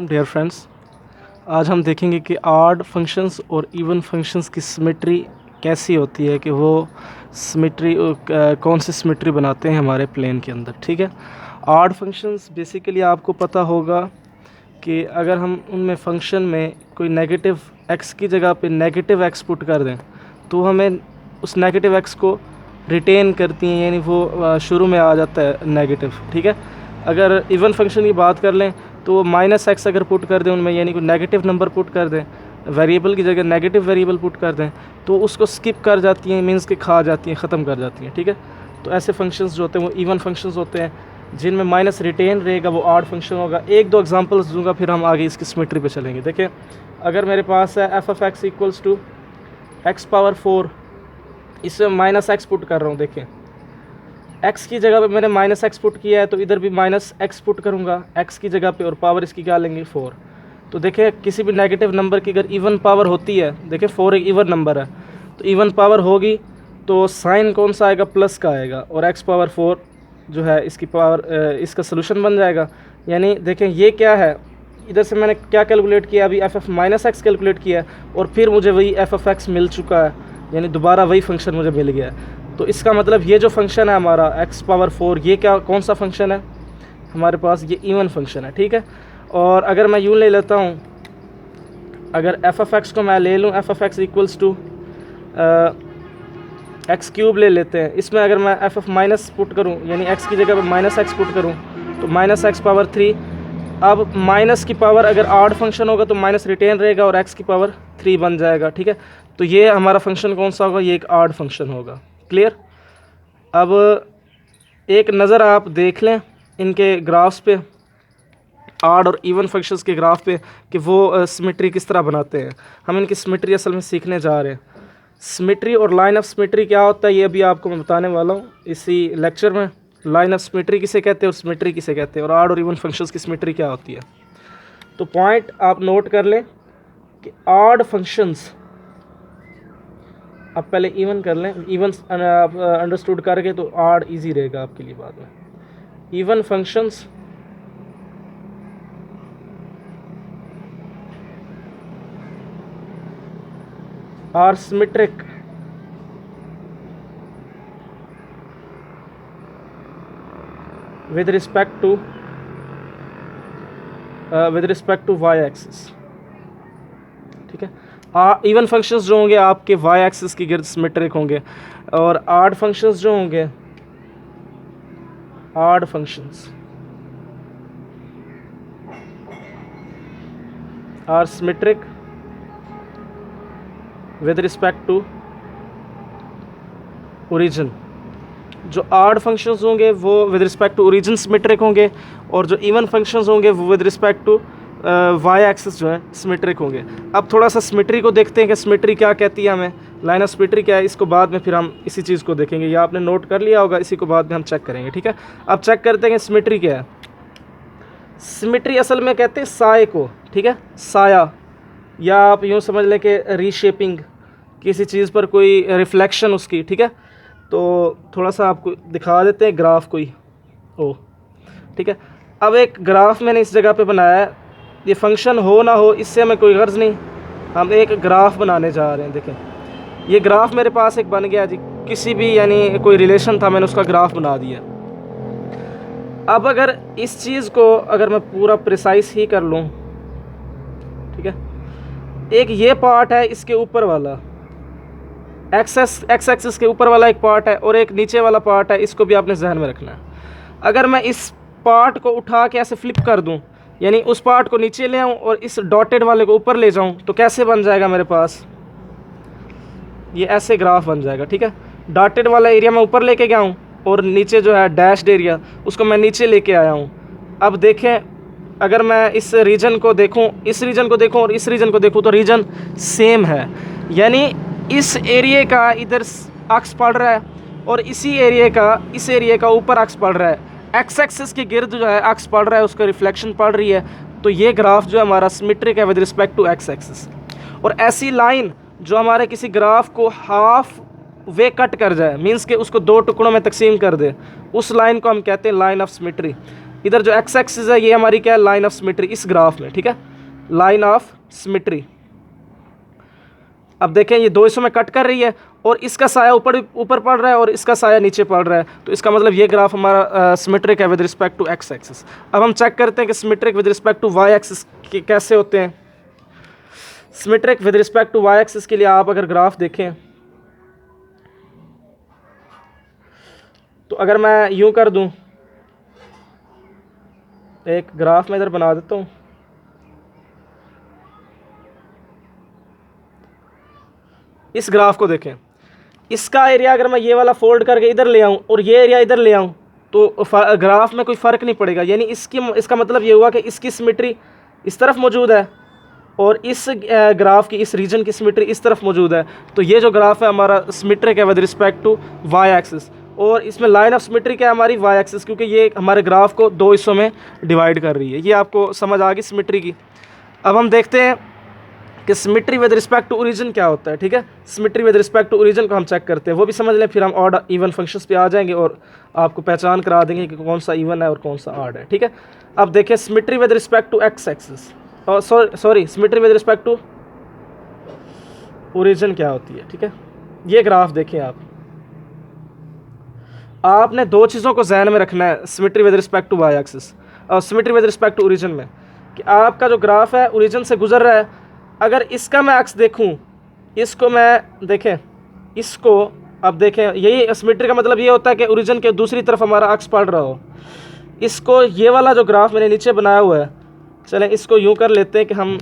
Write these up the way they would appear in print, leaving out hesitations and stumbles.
Dear friends, आज हम देखेंगे कि ऑड फंक्शंस और इवन फंक्शंस की सिमेट्री कैसी होती है, कि वो सिमेट्री कौन सी सिमेट्री बनाते हैं हमारे प्लेन के अंदर। ठीक है, ऑड फंक्शंस बेसिकली आपको पता होगा कि अगर हम उनमें फ़ंक्शन में कोई नेगेटिव एक्स की जगह पे नेगेटिव एक्स पुट कर दें तो हमें उस नेगेटिव एक्स को रिटेन करती हैं, यानी वो शुरू में आ जाता है नेगेटिव। ठीक है, अगर इवन फंक्शन की बात कर लें तो माइनस एक्स अगर पुट कर दें उनमें, यानी कोई नेगेटिव नंबर पुट कर दें, वेरिएबल की जगह नेगेटिव वेरिएबल पुट कर दें तो उसको स्किप कर जाती हैं, मीन्स कि खा जाती हैं, ख़त्म कर जाती हैं। ठीक है, तो ऐसे फंक्शंस जो होते हैं वो इवन फंक्शंस होते हैं जिनमें माइनस रिटेन रहेगा, वो ऑड फंक्शन होगा। एक दो एग्जांपल्स दूंगा फिर हम आगे इसकी सिमेट्री पे चलेंगे। देखिए, अगर मेरे पास है F of X equals to X power 4, इसमें माइनस एक्स पुट कर रहा हूँ। देखिए, x की जगह पे मैंने माइनस एक्स पुट किया है तो इधर भी माइनस एक्स पुट करूँगा x की जगह पे, और पावर इसकी क्या लेंगे 4। तो देखिए, किसी भी नेगेटिव नंबर की अगर इवन पावर होती है, देखिए 4 एक इवन नंबर है, तो इवन पावर होगी तो साइन कौन सा आएगा, प्लस का आएगा, और x पावर 4 जो है इसकी पावर, इसका सोल्यूशन बन जाएगा। यानी देखें ये क्या है, इधर से मैंने क्या कैलकुलेट किया, अभी F F minus x calculate किया और फिर मुझे वही एफ एफ एक्स मिल चुका है, यानी दोबारा वही फंक्शन मुझे मिल गया है। तो इसका मतलब ये जो फंक्शन है हमारा x पावर 4, ये क्या कौन सा फंक्शन है हमारे पास, ये इवन फंक्शन है। ठीक है, और अगर मैं यूँ ले लेता हूँ, अगर एफ एफ एक्स को मैं ले लूँ, F F X equals to X cube ले लेते हैं, इसमें अगर मैं एफ एफ माइनस पुट करूँ, यानी x की जगह पर माइनस एक्स पुट करूँ तो माइनस एक्स पावर 3। अब माइनस की पावर अगर ऑड फंक्शन होगा तो माइनस रिटेन रहेगा और x की पावर 3 बन जाएगा। ठीक है, तो ये हमारा फंक्शन कौन सा होगा, ये एक ऑड फंक्शन होगा। क्लियर। अब एक नज़र आप देख लें इनके ग्राफ्स पे, ऑड और इवन फंक्शंस के ग्राफ पे, कि वो सिमेट्री किस तरह बनाते हैं। हम इनकी सिमेट्री असल में सीखने जा रहे हैं। सिमेट्री और लाइन ऑफ सिमेट्री क्या होता है ये अभी आपको मैं बताने वाला हूँ इसी लेक्चर में। लाइन ऑफ सिमेट्री किसे कहते हैं और सिमेट्री किसे कहते हैं, और ऑड और इवन फंक्शंस की सिमेट्री क्या होती है। तो पॉइंट आप नोट कर लें कि ऑड फंक्शंस, आप पहले इवन कर लें, इवन आप अंडरस्टूड करके तो ऑड इजी रहेगा आपके लिए बाद में। Even functions are symmetric with respect to y axis. ठीक है, इवन फंक्शंस जो होंगे आपके वाई एक्सिस की गिर्द सिमेट्रिक होंगे, और ऑड फंक्शंस जो होंगे, odd functions are symmetric with respect to origin. जो ऑड फंक्शंस होंगे वो with respect to origin symmetric होंगे, और जो इवन फंक्शंस होंगे वो with respect to Y axis जो है सिमेट्रिक होंगे। अब थोड़ा सा सिमेट्री को देखते हैं कि सिमेट्री क्या कहती है हमें, लाइन ऑफ सिमेट्री क्या है, इसको बाद में फिर हम इसी चीज़ को देखेंगे। ये आपने नोट कर लिया होगा, इसी को बाद में हम चेक करेंगे। ठीक है, अब चेक करते हैं कि सिमेट्री क्या है। सिमेट्री असल में कहते हैं साए को। ठीक है, साया, या आप यूँ समझ लें कि रीशेपिंग, किसी चीज़ पर कोई रिफ्लेक्शन उसकी। ठीक है, तो थोड़ा सा आपको दिखा देते हैं ग्राफ कोई ओ। ठीक है, अब एक ग्राफ मैंने इस जगह पे बनाया है, ये फंक्शन हो ना हो इससे हमें कोई गर्ज नहीं, हम एक ग्राफ बनाने जा रहे हैं। देखें, ये ग्राफ मेरे पास एक बन गया जी, किसी भी यानी कोई रिलेशन था, मैंने उसका ग्राफ बना दिया। अब अगर इस चीज़ को अगर मैं पूरा प्रिसाइज ही कर लूँ, ठीक है, एक ये पार्ट है इसके ऊपर वाला, एक्स एक्सिस के ऊपर वाला एक पार्ट है, और एक नीचे वाला पार्ट है, इसको भी आपने जहन में रखना है। अगर मैं इस पार्ट को उठा के ऐसे फ्लिप कर दूं, यानी उस पार्ट को नीचे ले आऊं और इस डॉटेड वाले को ऊपर ले जाऊं, तो कैसे बन जाएगा मेरे पास, ये ऐसे ग्राफ बन जाएगा। ठीक है, डॉटेड वाला एरिया मैं ऊपर लेके गया हूँ और नीचे जो है डैश्ड एरिया उसको मैं नीचे लेके आया हूँ। अब देखें, अगर मैं इस रीजन को देखूँ, इस रीजन को देखूँ और इस रीजन को देखूँ तो रीजन सेम है, यानी इस एरिया का इधर अक्स पड़ रहा है और इसी एरिया का इस एरिया का ऊपर अक्स पड़ रहा है। एक्स एक्सिस के गिर्द जो है अक्स पड़ रहा है, उसका रिफ्लेक्शन पड़ रही है, तो ये ग्राफ जो है हमारा सिमेट्रिक है with respect to X axis. और ऐसी लाइन जो हमारे किसी ग्राफ को हाफ वे कट कर जाए, मीन्स के उसको दो टुकड़ों में तकसीम कर दे, उस लाइन को हम कहते हैं लाइन ऑफ सिमेट्री। इधर जो एक्स एक्सिस है ये हमारी क्या है, लाइन ऑफ सिमेट्री इस ग्राफ में, ठीक है, लाइन ऑफ सिमेट्री। अब देखें ये दो हिस्सों में कट कर रही है और इसका साया ऊपर ऊपर पड़ रहा है और इसका साया नीचे पड़ रहा है, तो इसका मतलब ये ग्राफ हमारा सिमेट्रिक है with respect to X axis. अब हम चेक करते हैं कि symmetric with respect to Y axis कैसे होते हैं। Symmetric with respect to Y axis के लिए आप अगर ग्राफ देखें तो अगर मैं यूं कर दूं, एक ग्राफ मैं इधर बना देता हूं, इस ग्राफ को देखें, इसका एरिया अगर मैं ये वाला फोल्ड करके इधर ले आऊं और ये एरिया इधर ले आऊं तो ग्राफ में कोई फ़र्क नहीं पड़ेगा। यानी इसका मतलब ये हुआ कि इसकी सिमेट्री इस तरफ मौजूद है और इस ग्राफ की इस रीजन की सिमेट्री इस तरफ मौजूद है। तो ये जो ग्राफ है हमारा सिमेट्रिक है with respect to Y axis, और इसमें लाइन ऑफ सिमेट्री क्या है हमारी, वाई एक्सिस, क्योंकि ये हमारे ग्राफ को दो हिस्सों में डिवाइड कर रही है। ये आपको समझ आ गई सिमेट्री की। अब हम देखते हैं कि symmetry with respect to origin क्या होता है, ठीक है। Symmetry with respect to origin को हम चेक करते हैं, वो भी समझ लें, फिर हम ऑड इवन फंक्शंस पे आ जाएंगे और आपको पहचान करा देंगे कि कौन सा इवन है और कौन सा ऑड है, ठीक है। अब देखिए symmetry with respect to X axis, और sorry symmetry with respect to origin क्या होती है, ठीक है। ये ग्राफ देखें आपने दो चीज़ों को जहन में रखना है symmetry with respect to Y axis और symmetry with respect to origin में, कि आपका जो ग्राफ है ओरिजिन से गुजर रहा है, अगर इसका मैं एक्स देखूं, इसको मैं देखें, इसको अब देखें, यही सिमेट्री का मतलब ये होता है कि ओरिजिन के दूसरी तरफ हमारा एक्स पड़ रहा हो। इसको ये वाला जो ग्राफ मैंने नीचे बनाया हुआ है, चलें इसको यूं कर लेते हैं कि हम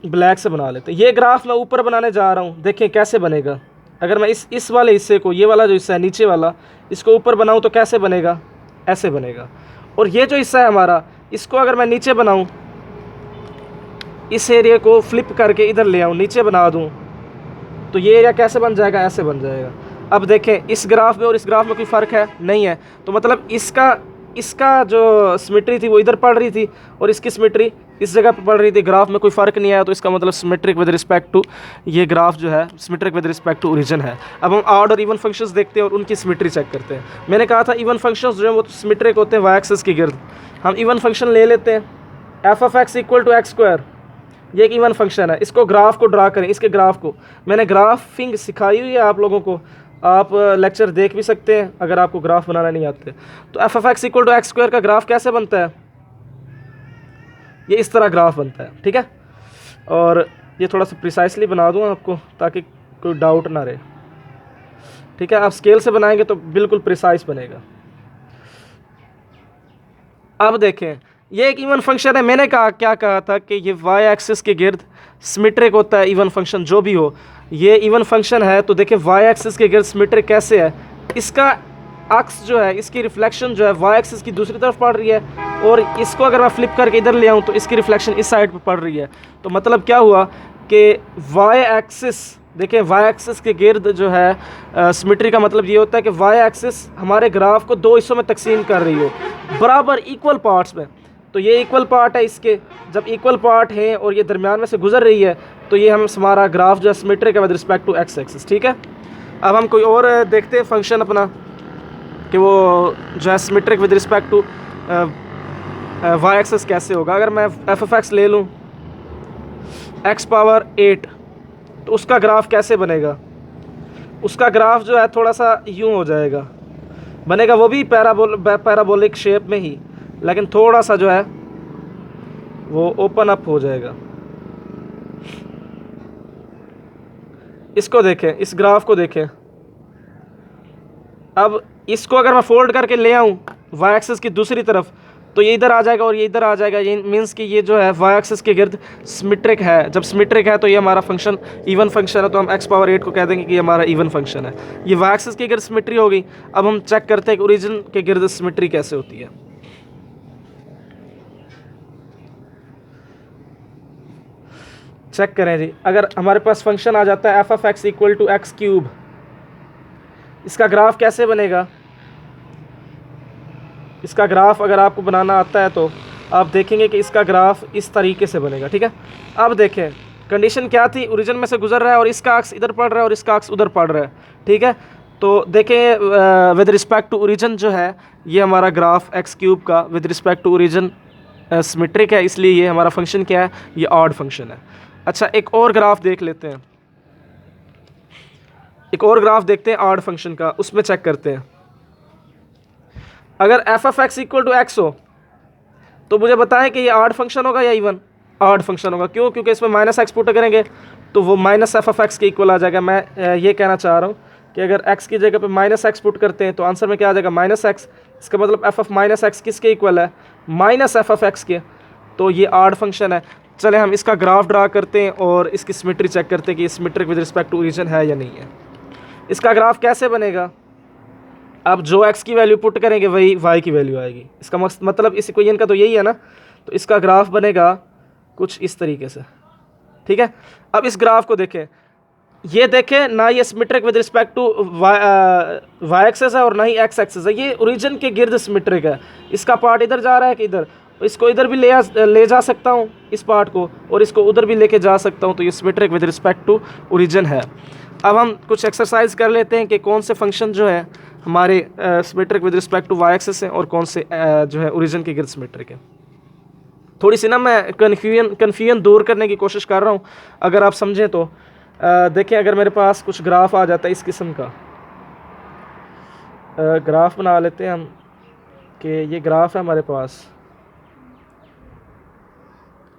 ब्लैक से बना लेते हैं। ये ग्राफ मैं ऊपर बनाने जा रहा हूँ, देखें कैसे बनेगा। अगर मैं इस वाले हिस्से को, ये वाला जो हिस्सा है नीचे वाला, इसको ऊपर बनाऊँ तो कैसे बनेगा, ऐसे बनेगा। और ये जो हिस्सा है हमारा, इसको अगर मैं नीचे बनाऊँ, इस एरिया को फ्लिप करके इधर ले आऊँ, नीचे बना दूँ, तो ये एरिया कैसे बन जाएगा, ऐसे बन जाएगा। अब देखें इस ग्राफ में और इस ग्राफ में कोई फ़र्क है नहीं है, तो मतलब इसका जो सिमेट्री थी वो इधर पड़ रही थी और इसकी सिमेट्री इस जगह पर पड़ रही थी, ग्राफ में कोई फ़र्क नहीं आया, तो इसका मतलब सिमेट्रिक विद रिस्पेक्ट टू ये ग्राफ जो है symmetric with respect to origin है। अब हम ऑड और इवन फंक्शंस देखते हैं और उनकी सिमेट्री चेक करते हैं। मैंने कहा था इवन फंक्शंस जो हैं वो सिमेट्रिक होते हैं वाई एक्सिस के गिर्द। हम इवन फंक्शन ले लेते हैं, F of X equal to X square, ये एक इवन फंक्शन है। इसको ग्राफ को ड्रा करें, इसके ग्राफ को मैंने ग्राफिंग सिखाई हुई है आप लोगों को, आप लेक्चर देख भी सकते हैं अगर आपको ग्राफ बनाना नहीं आते। तो F of X equal to X square का ग्राफ कैसे बनता है, ये इस तरह ग्राफ बनता है, ठीक है। और ये थोड़ा सा प्रिसाइसली बना दूँ आपको ताकि कोई डाउट ना रहे, ठीक है। आप स्केल से बनाएंगे तो बिल्कुल प्रिसाइस बनेगा। अब देखें ये एक इवन फंक्शन है, मैंने क्या कहा था कि ये वाई एक्सिस के गिर्द सिमेट्रिक होता है इवन फंक्शन जो भी हो, ये इवन फंक्शन है। तो देखिए वाई एक्सिस के गिर्द सिमेट्रिक कैसे है, इसका एक्स जो है, इसकी रिफ्लेक्शन जो है वाई एक्सिस की दूसरी तरफ पड़ रही है, और इसको अगर मैं फ्लिप करके इधर ले आऊँ तो इसकी रिफ्लेक्शन इस साइड पर पड़ रही है। तो मतलब क्या हुआ कि वाई एक्सिस, देखें वाई एक्सिस के गिर्द जो है सिमेट्री का मतलब ये होता है कि वाई एक्सिस हमारे ग्राफ को दो हिस्सों में तकसीम कर रही हो बराबर इक्वल पार्ट्स में। तो ये इक्वल पार्ट है इसके, जब इक्वल पार्ट है और ये दरमियान में से गुजर रही है तो ये हमारा ग्राफ जो है सिमेट्रिक है with respect to X axis, ठीक है। अब हम कोई और देखते हैं फंक्शन अपना कि वो जो है symmetric with respect to Y axis कैसे होगा। अगर मैं एफ ऑफ एक्स ले लूँ एक्स पावर 8, तो उसका ग्राफ कैसे बनेगा, उसका ग्राफ जो है थोड़ा सा यूँ हो जाएगा, बनेगा वो भी पैराबोलिक शेप में ही, लेकिन थोड़ा सा जो है वो ओपन अप हो जाएगा। इसको देखें, इस ग्राफ को देखें। अब इसको अगर मैं फोल्ड करके ले आऊं वाई एक्सिस की दूसरी तरफ तो ये इधर आ जाएगा और ये इधर आ जाएगा। ये मीन्स कि ये जो है वाई एक्सिस के गिर्द सिमेट्रिक है। जब सिमेट्रिक है तो ये हमारा फंक्शन इवन फंक्शन है, तो हम एक्स पावर 8 को कह देंगे कि ये हमारा इवन फंक्शन है। ये वाई एक्सिस के गिर्द सिमेट्री हो गई। अब हम चेक करते हैं कि ओरिजिन के गिर्द सिमेट्री कैसे होती है। चेक करें जी, अगर हमारे पास फंक्शन आ जाता है F of X equal to X cube, इसका ग्राफ कैसे बनेगा, इसका ग्राफ अगर आपको बनाना आता है तो आप देखेंगे कि इसका ग्राफ इस तरीके से बनेगा, ठीक है। अब देखें कंडीशन क्या थी, ओरिजिन में से गुजर रहा है और इसका अक्स इधर पड़ रहा है और इसका अक्स उधर पड़ रहा है, ठीक है। तो देखें विद रिस्पेक्ट टू ओरिजिन जो है ये हमारा ग्राफ एक्स क्यूब का with respect to origin symmetric है, इसलिए ये हमारा फंक्शन क्या है, ये ऑड फंक्शन है। अच्छा एक और ग्राफ देख लेते हैं, एक और ग्राफ देखते हैं ऑड फंक्शन का, उसमें चेक करते हैं। अगर F of X equal to X हो तो मुझे बताएं कि ये ऑड फंक्शन होगा या इवन? ऑड फंक्शन होगा। क्यों? क्योंकि इसमें माइनस एक्स पुट करेंगे तो वो माइनस एफ ऑफ एक्स के इक्वल आ जाएगा। मैं ये कहना चाह रहा हूँ कि अगर x की जगह पे माइनस एक्स पुट करते हैं तो आंसर में क्या आ जाएगा, माइनस एक्स। इसका मतलब एफ ऑफ माइनस एक्स किसके इक्वल है, माइनस एफ ऑफ एक्स के। तो ये ऑड फंक्शन है। चले हम इसका ग्राफ ड्रा करते हैं और इसकी सिमेट्री चेक करते हैं कि ये symmetric with respect to origin है या नहीं है। इसका ग्राफ कैसे बनेगा, अब जो x की वैल्यू पुट करेंगे वही y की वैल्यू आएगी। इसका मतलब इस इक्वेशन का तो यही है ना। तो इसका ग्राफ बनेगा कुछ इस तरीके से, ठीक है। अब इस ग्राफ को देखें, ये देखें ना ये symmetric with respect to y axis है और ना ही x एक्सिस है, ये ओरिजिन के गिर्द सिमेट्रिक है। इसका पार्ट इधर जा रहा है कि इधर, इसको इधर भी ले जा सकता हूँ इस पार्ट को, और इसको उधर भी लेके जा सकता हूँ। तो ये symmetric with respect to origin है। अब हम कुछ एक्सरसाइज कर लेते हैं कि कौन से फंक्शन जो है हमारे symmetric with respect to y axis हैं और कौन से जो है ओरिजिन के गिर्द सिमेट्रिक है। थोड़ी सी ना मैं कन्फ्यूजन दूर करने की कोशिश कर रहा हूँ, अगर आप समझें तो। देखें अगर मेरे पास कुछ ग्राफ आ जाता है इस किस्म का, ग्राफ बना लेते हैं हम कि ये ग्राफ है हमारे पास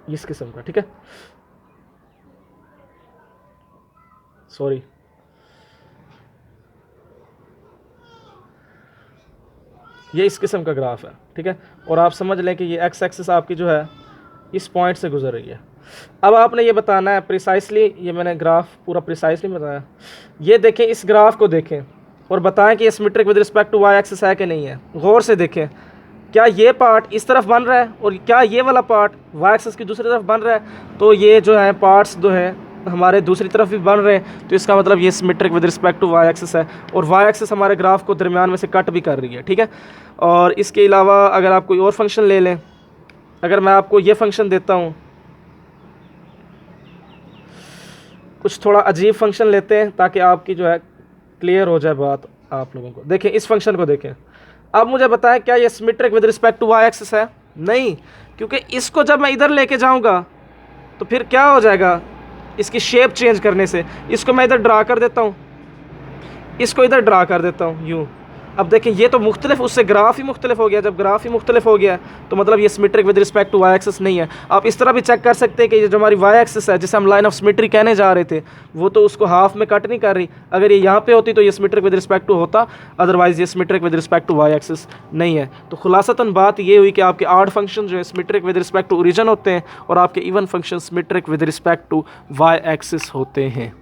इस किस्म का, ठीक है। सॉरी, ये इस किस्म का ग्राफ है, ठीक है। और आप समझ लें कि ये एक्स एक्सिस आपकी जो है इस पॉइंट से गुजर रही है। अब आपने ये बताना है प्रिसाइसली, ये मैंने ग्राफ पूरा प्रिसाइसली बताया। ये देखें, इस ग्राफ को देखें और बताएं कि ये symmetric with respect to Y axis है कि नहीं है। गौर से देखें, क्या ये पार्ट इस तरफ बन रहा है और क्या ये वाला पार्ट वाई एक्सिस की दूसरी तरफ बन रहा है। तो ये जो है पार्ट्स जो है हमारे दूसरी तरफ भी बन रहे हैं, तो इसका मतलब ये symmetric with respect to Y axis है। और वाई एक्सिस हमारे ग्राफ को दरमियान में से कट भी कर रही है, ठीक है। और इसके अलावा अगर आप कोई और फंक्शन ले लें, अगर मैं आपको ये फंक्शन देता हूँ, कुछ थोड़ा अजीब फंक्शन लेते हैं ताकि आपकी जो है क्लियर हो जाए बात आप लोगों को। देखें इस फंक्शन को देखें। अब मुझे बताएं क्या ये symmetric with respect to Y axis है? नहीं, क्योंकि इसको जब मैं इधर लेके जाऊंगा तो फिर क्या हो जाएगा, इसकी शेप चेंज करने से। इसको मैं इधर ड्रा कर देता हूँ, इसको इधर ड्रा कर देता हूँ यूँ। अब देखें ये तो मुख्तलिफ, उससे ग्राफ ही मुख्तलिफ हो गया। जब ग्राफ ही मुख्तलिफ हो गया तो मतलब ये symmetric with respect to Y axis नहीं है। आप इस तरह भी चेक कर सकते हैं कि ये जो हमारी वाई एक्सिस है जिसे हम लाइन ऑफ सिमेट्री कहने जा रहे थे, वो तो उसको हाफ में कट नहीं कर रही। अगर ये यहाँ पे होती तो ये सिमेट्रिक विद रिस्पेक्ट टू होता, अदरवाइज ये symmetric with respect to Y axis नहीं है। तो खुलासतन बात ये हुई कि आपके ऑड फंक्शन जो है symmetric with respect to origin होते हैं और आपके even function symmetric with respect to Y axis होते हैं।